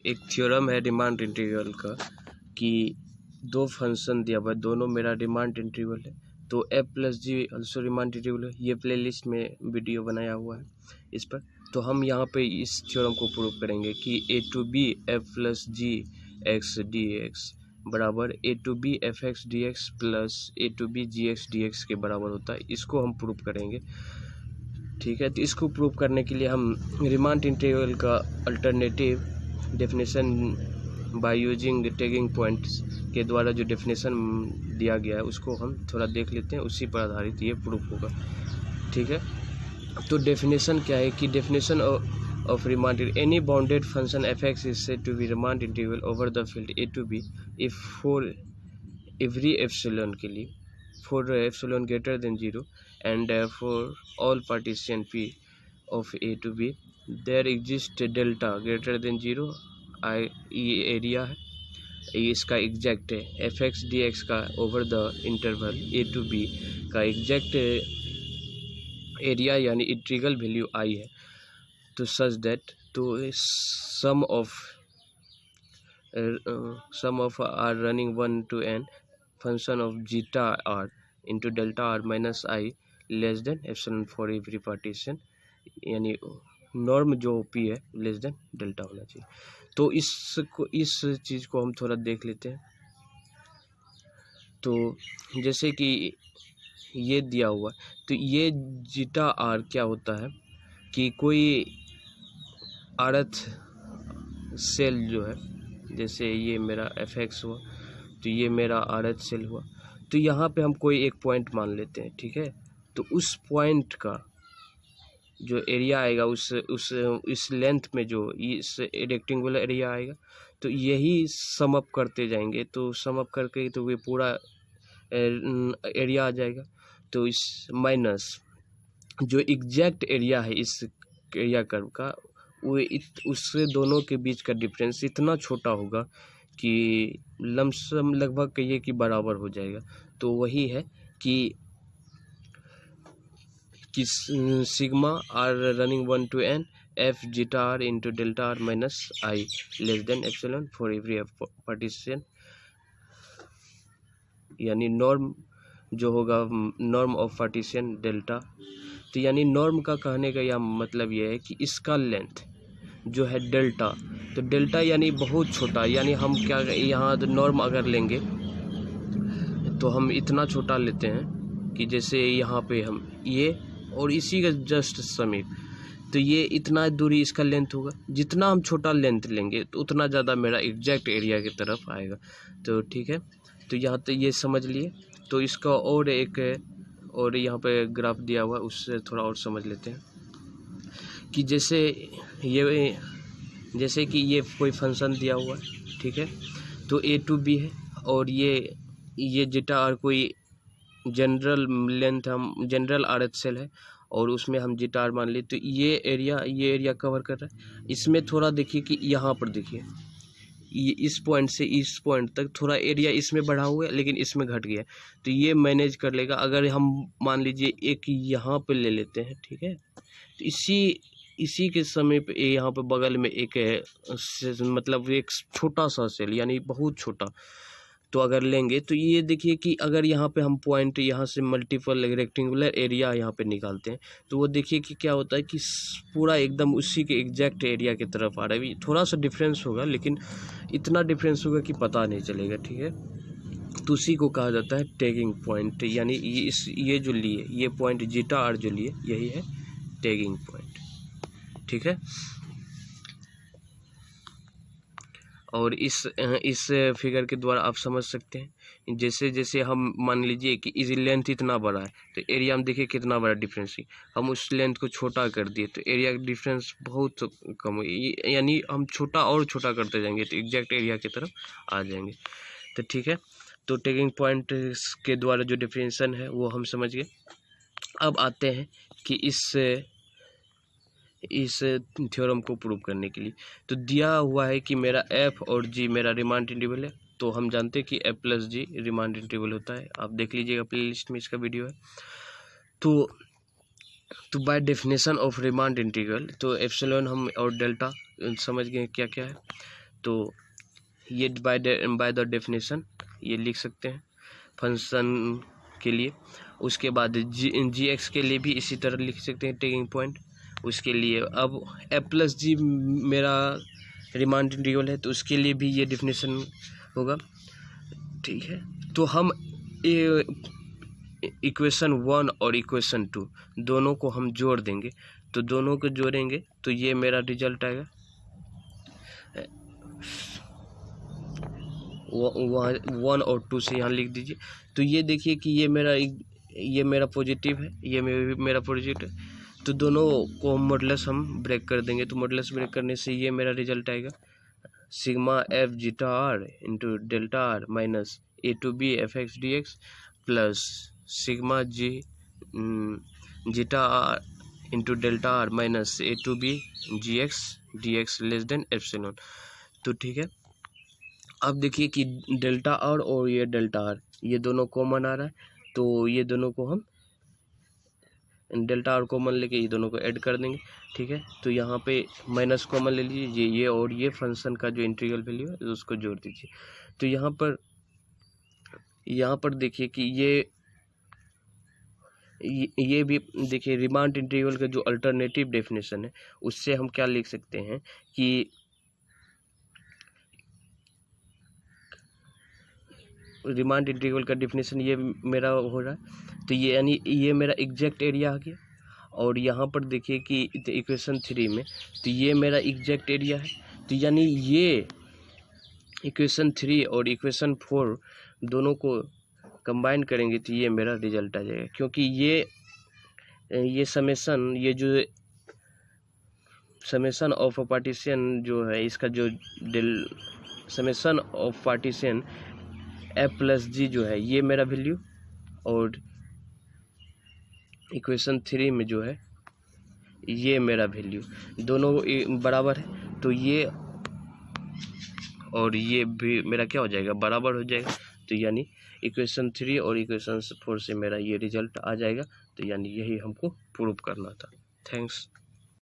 एक थ्योरम है remand integral का कि दो फंक्शन दिया हुआ है, दोनों मेरा रिमांड इंटीग्रल है, तो एफ प्लस जी ऑल्सो रिमांड इंटीग्रल है। ये प्लेलिस्ट में वीडियो बनाया हुआ है इस पर। तो हम यहाँ पे इस थ्योरम को प्रूव करेंगे कि a to be f plus g x D x बराबर a to be F x D x plus a to be ji x D x के बराबर होता है। इसको हम प्रूव करेंगे, ठीक है। तो इसको प्रूव करने के लिए हम रिमांड इंटीग्रल का alternative definition by using tagging points के द्वारा जो डेफिनेशन दिया गया है उसको हम थोड़ा देख लेते हैं, उसी पर आधारित ये प्रूफ होगा, ठीक है। तो डेफिनेशन क्या है कि definition of Riemann any bounded function f x is said to be Riemann integral over the field a to b if for every epsilon के लिए, for epsilon greater than 0 and for all partition P of A to B there exists delta greater than 0 ये area है, ये इसका exact है f x D x का over the interval a to b का exact area यानी integral value I है। तो सच दैट तो sum of r running 1 to n function of zeta are into delta are minus I less than epsilon for every partition, यानी norm जो P है less than delta होना चाहिए। तो इस चीज़ को हम थोड़ा देख लेते हैं। तो जैसे कि ये दिया हुआ, तो ये जीटा आर क्या होता है कि कोई आरथ सेल जो है, जैसे ये मेरा एफ एक्स हुआ तो ये मेरा आरथ सेल हुआ, तो यहाँ पे हम कोई एक पॉइंट मान लेते हैं, ठीक है। तो उस पॉइंट का जो एरिया आएगा उस लेंथ में जो इस रेक्टेंगुलर एरिया आएगा, तो यही सम अप करते जाएंगे, तो सम अप करके तो ये पूरा एरिया आ जाएगा। तो इस माइनस जो एग्जैक्ट एरिया है इस एरिया कर्व का, वो उससे दोनों के बीच का डिफरेंस इतना छोटा होगा कि लमसम लगभग कहिए कि बराबर हो जाएगा। तो वही है कि sigma r running 1 to n f zeta are into delta are minus I less than epsilon for every partition, यानी नॉर्म जो होगा नॉर्म ऑफ पार्टीशन डेल्टा। तो यानी नॉर्म का कहने का यह मतलब यह है कि इसका लेंथ जो है डेल्टा, तो डेल्टा यानी बहुत छोटा, यानी हम क्या यहाँ नॉर्म अगर लेंगे तो हम इतना छोटा लेते हैं कि जैसे यहाँ पे हम ये और इसी का जस्ट समीप, तो ये इतना दूरी इसका लेंथ होगा। जितना हम छोटा लेंथ लेंगे तो उतना ज़्यादा मेरा एग्जैक्ट एरिया की तरफ आएगा। तो ठीक है, तो यहाँ तो ये समझ लिए। तो इसका और एक और यहाँ पे ग्राफ दिया हुआ है, उससे थोड़ा और समझ लेते हैं कि जैसे कि ये कोई फंक्शन दिया हुआ है, ठीक है। तो ए टू बी है और ये जीटा आर कोई जनरल लेंथ, हम जनरल आरएच सेल है और उसमें हम जीटा आर मान ली। तो ये एरिया कवर कर रहा है। इसमें थोड़ा देखिए कि यहाँ पर देखिए ये इस पॉइंट से इस पॉइंट तक थोड़ा एरिया इसमें बढ़ा हुआ है, लेकिन इसमें घट गया। तो ये मैनेज कर लेगा। अगर हम मान लीजिए एक यहाँ पे ले लेते हैं, ठीक है, तो इसी के समय पे यहाँ पे बगल में एक मतलब एक छोटा सा सेल, यानी बहुत छोटा, तो अगर लेंगे तो ये देखिए कि अगर यहाँ पे हम पॉइंट यहाँ से मल्टीपल रेक्टेंगुलर एरिया यहाँ पे निकालते हैं, तो वो देखिए कि क्या होता है कि पूरा एकदम उसी के एग्जैक्ट एरिया की तरफ आ रहा है। थोड़ा सा डिफरेंस होगा, लेकिन इतना डिफरेंस होगा कि पता नहीं चलेगा, ठीक है। तो उसी को कहा जाता है टैगिंग पॉइंट, यानी ये जो लिए ये पॉइंट जीटा आर जो लिए यही है टैगिंग पॉइंट, ठीक है। और इस फिगर के द्वारा आप समझ सकते हैं, जैसे जैसे हम मान लीजिए कि इस लेंथ इतना बड़ा है तो एरिया में देखिए कितना बड़ा डिफरेंस है। हम उस लेंथ को छोटा कर दिए तो एरिया का डिफरेंस बहुत कम है, यानी हम छोटा और छोटा करते जाएंगे तो एग्जैक्ट एरिया की तरफ आ जाएंगे। तो ठीक है, तो टैगिंग पॉइंट के द्वारा जो डिफरेंशन है वो हम समझ गए। अब आते हैं कि इस थ्योरम को प्रूव करने के लिए। तो दिया हुआ है कि मेरा एफ और जी मेरा रिमांड इंटीग्रल है, तो हम जानते हैं कि एफ प्लस जी रिमांड इंटीग्रल होता है। आप देख लीजिएगा प्लेलिस्ट में इसका वीडियो है। तो by definition of remand integral, तो एप्सिलॉन हम और डेल्टा समझ गए क्या क्या है। तो ये बाय द डेफिनेशन ये लिख सकते हैं फंक्शन के लिए। उसके बाद जी एक्स के लिए भी इसी तरह लिख सकते हैं टेकिंग पॉइंट। उसके लिए अब एफ प्लस जी मेरा रिमांड इंटीग्रल है, तो उसके लिए भी ये डेफिनेशन होगा, ठीक है। तो हम इक्वेशन 1 और इक्वेशन 2 दोनों को हम जोड़ देंगे, तो दोनों को जोड़ेंगे तो ये मेरा रिजल्ट आएगा। 1 और 2 से यहाँ लिख दीजिए। तो ये देखिए कि ये मेरा पॉजिटिव है, ये मेरा पॉजिटिव है, तो दोनों को मॉडुलस हम ब्रेक कर देंगे। तो मॉडुलस ब्रेक करने से ये मेरा रिजल्ट आएगा sigma F zeta are into delta are minus A to be F x D x plus sigma G zeta are into delta are minus A to be ji x D X less than epsilon. तो ठीक है, अब देखिए कि delta R और ये delta R ये दोनों कॉमन आ रहा है, तो ये दोनों को हम डेल्टा आर कॉमन लेके ये दोनों को ऐड कर देंगे, ठीक है। तो यहाँ पे माइनस कॉमन ले लीजिए, ये और ये फंक्शन का जो इंटीग्रल वैल्यू है उसको जोड़ दीजिए। तो यहाँ पर देखिए कि ये भी देखिए रिमांड इंटीग्रल का जो अल्टरनेटिव डेफिनेशन है उससे हम क्या लिख सकते हैं कि रिमांड इंटीग्रल का डेफिनेशन ये मेरा हो रहा है, तो ये यानी ये मेरा एग्जैक्ट एरिया आ गया। और यहाँ पर देखिए कि इक्वेशन 3 में तो ये मेरा एग्जैक्ट एरिया है, तो यानी ये इक्वेशन 3 और इक्वेशन 4 दोनों को कंबाइन करेंगे तो ये मेरा रिजल्ट आ जाएगा। क्योंकि ये समेशन ऑफ पार्टीशन जो है, इसका जो summation of partition f plus g जो है ये मेरा वैल्यू, और इक्वेशन 3 में जो है ये मेरा वैल्यू, दोनों बराबर है। तो ये और ये भी मेरा क्या हो जाएगा, बराबर हो जाएगा। तो यानी इक्वेशन 3 और इक्वेशन 4 से मेरा ये रिजल्ट आ जाएगा। तो यानी यही हमको प्रूव करना था। थैंक्स।